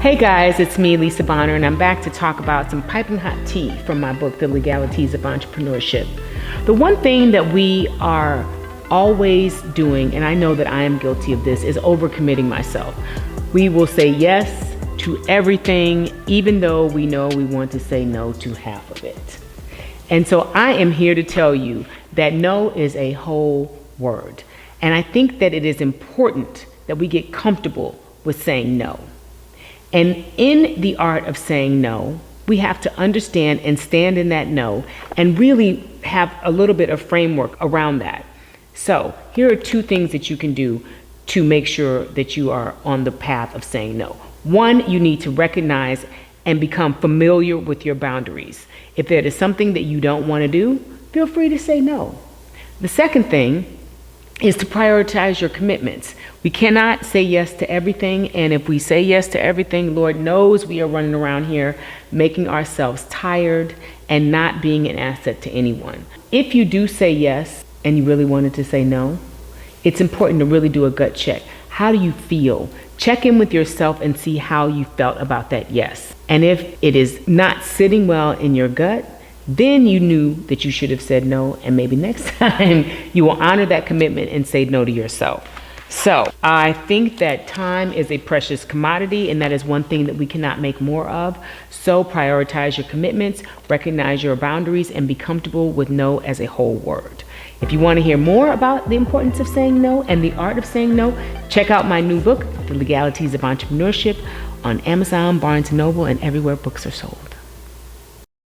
Hey guys, it's me, Lisa Bonner, and I'm back to talk about some piping hot tea from my book, The LegaliTEAS of Entrepreneurship. The one thing that we are always doing, and I know that I am guilty of this, is overcommitting myself. We will say yes to everything, even though we know we want to say no to half of it. And so I am here to tell you that no is a whole word. And I think that it is important that we get comfortable with saying no. And in the art of saying no, we have to understand and stand in that no and really have a little bit of framework around that. So here are two things that you can do to make sure that you are on the path of saying no. One, you need to recognize and become familiar with your boundaries. If there is something that you don't want to do, feel free to say no. The second thing is to prioritize your commitments. We cannot say yes to everything, and if we say yes to everything, Lord knows we are running around here making ourselves tired and not being an asset to anyone. If you do say yes and you really wanted to say no, it's important to really do a gut check. How do you feel? Check in with yourself and see how you felt about that yes. And if it is not sitting well in your gut, then you knew that you should have said no, and maybe next time you will honor that commitment and say no to yourself. So I think that time is a precious commodity, and that is one thing that we cannot make more of. So prioritize your commitments, recognize your boundaries, and be comfortable with no as a whole word. If you want to hear more about the importance of saying no and the art of saying no, check out my new book, The LegaliTEAS of Entrepreneurship, on Amazon, Barnes & Noble, and everywhere books are sold.